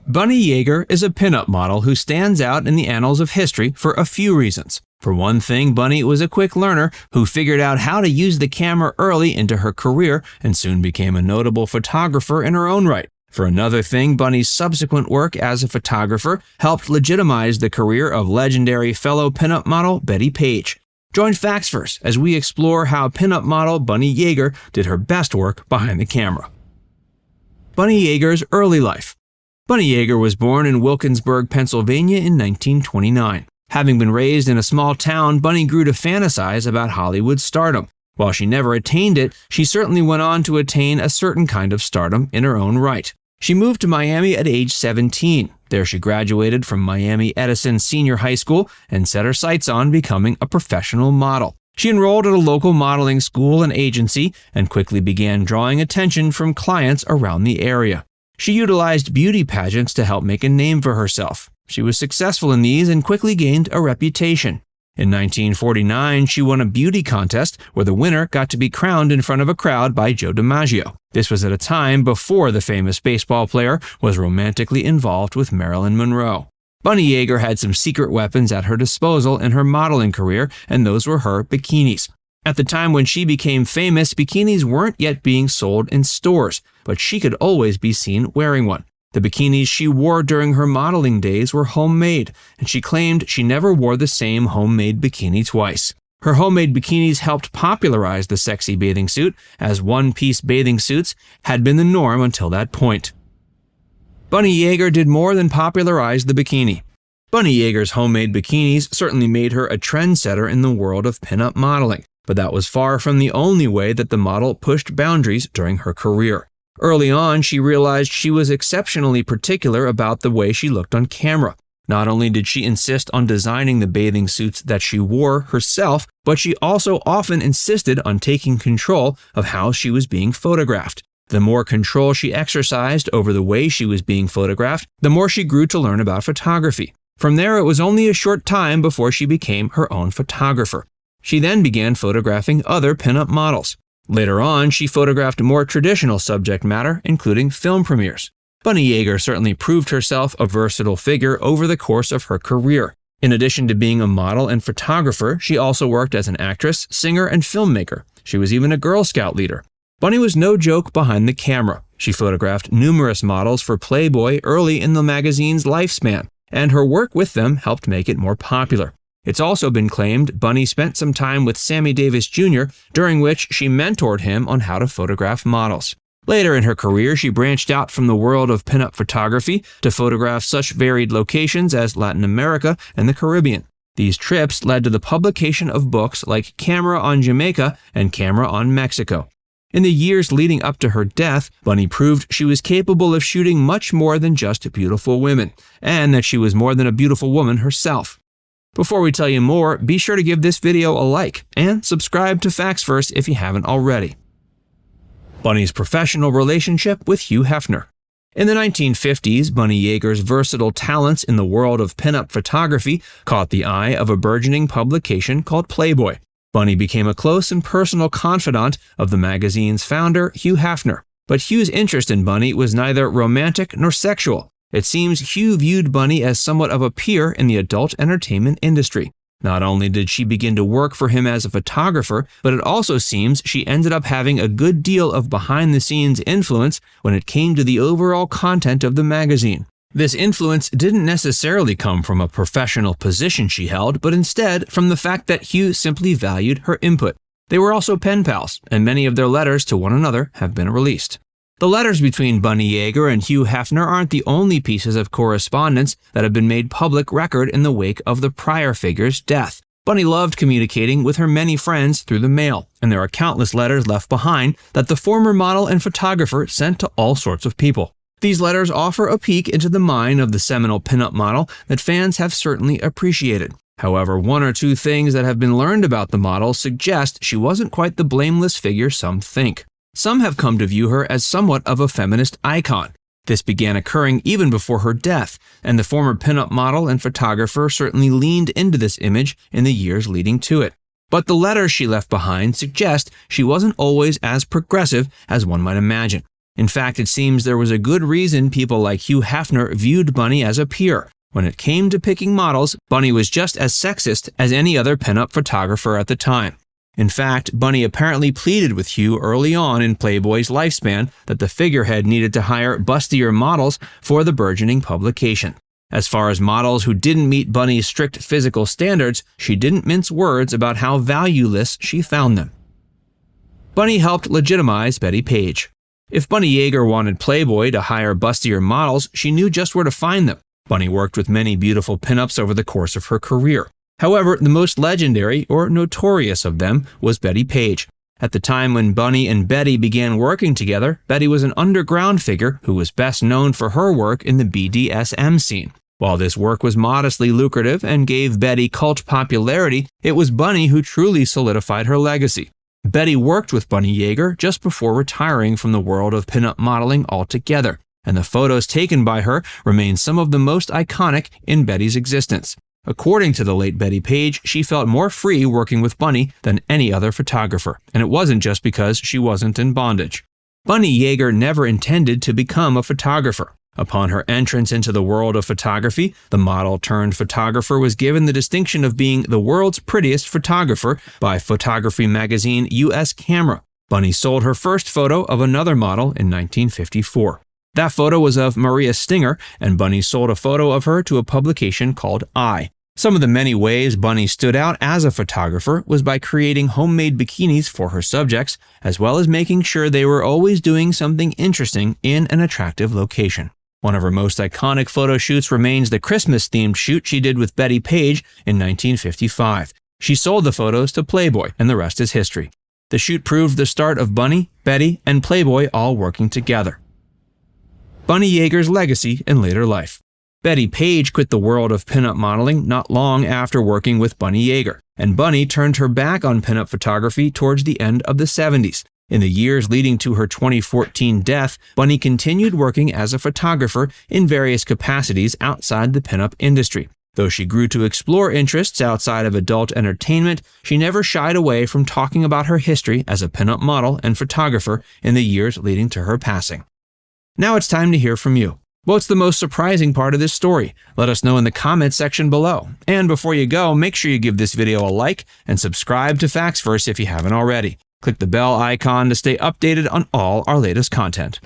Bunny Yeager is a pinup model who stands out in the annals of history for a few reasons. For one thing, Bunny was a quick learner who figured out how to use the camera early into her career and soon became a notable photographer in her own right. For another thing, Bunny's subsequent work as a photographer helped legitimize the career of legendary fellow pinup model Bettie Page. Join Facts First as we explore how pinup model Bunny Yeager did her best work behind the camera. Bunny Yeager's early life. Bunny Yeager was born in Wilkinsburg, Pennsylvania in 1929. Having been raised in a small town, Bunny grew to fantasize about Hollywood stardom. While she never attained it, she certainly went on to attain a certain kind of stardom in her own right. She moved to Miami at age 17. There she graduated from Miami Edison Senior High School and set her sights on becoming a professional model. She enrolled at a local modeling school and agency and quickly began drawing attention from clients around the area. She utilized beauty pageants to help make a name for herself. She was successful in these and quickly gained a reputation. In 1949, she won a beauty contest where the winner got to be crowned in front of a crowd by Joe DiMaggio. This was at a time before the famous baseball player was romantically involved with Marilyn Monroe. Bunny Yeager had some secret weapons at her disposal in her modeling career, and those were her bikinis. At the time when she became famous, bikinis weren't yet being sold in stores, but she could always be seen wearing one. The bikinis she wore during her modeling days were homemade, and she claimed she never wore the same homemade bikini twice. Her homemade bikinis helped popularize the sexy bathing suit, as one-piece bathing suits had been the norm until that point. Bunny Yeager did more than popularize the bikini. Bunny Yeager's homemade bikinis certainly made her a trendsetter in the world of pinup modeling, but that was far from the only way that the model pushed boundaries during her career. Early on, she realized she was exceptionally particular about the way she looked on camera. Not only did she insist on designing the bathing suits that she wore herself, but she also often insisted on taking control of how she was being photographed. The more control she exercised over the way she was being photographed, the more she grew to learn about photography. From there, it was only a short time before she became her own photographer. She then began photographing other pinup models. Later on, she photographed more traditional subject matter, including film premieres. Bunny Yeager certainly proved herself a versatile figure over the course of her career. In addition to being a model and photographer, she also worked as an actress, singer, and filmmaker. She was even a Girl Scout leader. Bunny was no joke behind the camera. She photographed numerous models for Playboy early in the magazine's lifespan, and her work with them helped make it more popular. It's also been claimed Bunny spent some time with Sammy Davis Jr., during which she mentored him on how to photograph models. Later in her career, she branched out from the world of pinup photography to photograph such varied locations as Latin America and the Caribbean. These trips led to the publication of books like Camera on Jamaica and Camera on Mexico. In the years leading up to her death, Bunny proved she was capable of shooting much more than just beautiful women, and that she was more than a beautiful woman herself. Before we tell you more, be sure to give this video a like and subscribe to Facts First if you haven't already. Bunny's professional relationship with Hugh Hefner. In the 1950s, Bunny Yeager's versatile talents in the world of pinup photography caught the eye of a burgeoning publication called Playboy. Bunny became a close and personal confidant of the magazine's founder, Hugh Hefner. But Hugh's interest in Bunny was neither romantic nor sexual. It seems Hugh viewed Bunny as somewhat of a peer in the adult entertainment industry. Not only did she begin to work for him as a photographer, but it also seems she ended up having a good deal of behind-the-scenes influence when it came to the overall content of the magazine. This influence didn't necessarily come from a professional position she held, but instead from the fact that Hugh simply valued her input. They were also pen pals, and many of their letters to one another have been released. The letters between Bunny Yeager and Hugh Hefner aren't the only pieces of correspondence that have been made public record in the wake of the prior figure's death. Bunny loved communicating with her many friends through the mail, and there are countless letters left behind that the former model and photographer sent to all sorts of people. These letters offer a peek into the mind of the seminal pinup model that fans have certainly appreciated. However, one or two things that have been learned about the model suggest she wasn't quite the blameless figure some think. Some have come to view her as somewhat of a feminist icon. This began occurring even before her death, and the former pinup model and photographer certainly leaned into this image in the years leading to it. But the letters she left behind suggest she wasn't always as progressive as one might imagine. In fact, it seems there was a good reason people like Hugh Hefner viewed Bunny as a peer. When it came to picking models, Bunny was just as sexist as any other pinup photographer at the time. In fact, Bunny apparently pleaded with Hugh early on in Playboy's lifespan that the figurehead needed to hire bustier models for the burgeoning publication. As far as models who didn't meet Bunny's strict physical standards, she didn't mince words about how valueless she found them. Bunny helped legitimize Bettie Page. If Bunny Yeager wanted Playboy to hire bustier models, she knew just where to find them. Bunny worked with many beautiful pinups over the course of her career. However, the most legendary or notorious of them was Bettie Page. At the time when Bunny and Bettie began working together, Bettie was an underground figure who was best known for her work in the BDSM scene. While this work was modestly lucrative and gave Bettie cult popularity, it was Bunny who truly solidified her legacy. Bettie worked with Bunny Yeager just before retiring from the world of pinup modeling altogether, and the photos taken by her remain some of the most iconic in Bettie's existence. According to the late Bettie Page, she felt more free working with Bunny than any other photographer, and it wasn't just because she wasn't in bondage. Bunny Yeager never intended to become a photographer. Upon her entrance into the world of photography, the model-turned-photographer was given the distinction of being the world's prettiest photographer by photography magazine US Camera. Bunny sold her first photo of another model in 1954. That photo was of Maria Stinger, and Bunny sold a photo of her to a publication called I. Some of the many ways Bunny stood out as a photographer was by creating homemade bikinis for her subjects, as well as making sure they were always doing something interesting in an attractive location. One of her most iconic photo shoots remains the Christmas-themed shoot she did with Bettie Page in 1955. She sold the photos to Playboy, and the rest is history. The shoot proved the start of Bunny, Bettie, and Playboy all working together. Bunny Yeager's legacy in later life. Bettie Page quit the world of pinup modeling not long after working with Bunny Yeager, and Bunny turned her back on pinup photography towards the end of the 70s. In the years leading to her 2014 death, Bunny continued working as a photographer in various capacities outside the pinup industry. Though she grew to explore interests outside of adult entertainment, she never shied away from talking about her history as a pinup model and photographer in the years leading to her passing. Now it's time to hear from you. What's the most surprising part of this story? Let us know in the comments section below. And before you go, make sure you give this video a like and subscribe to Factsverse if you haven't already. Click the bell icon to stay updated on all our latest content.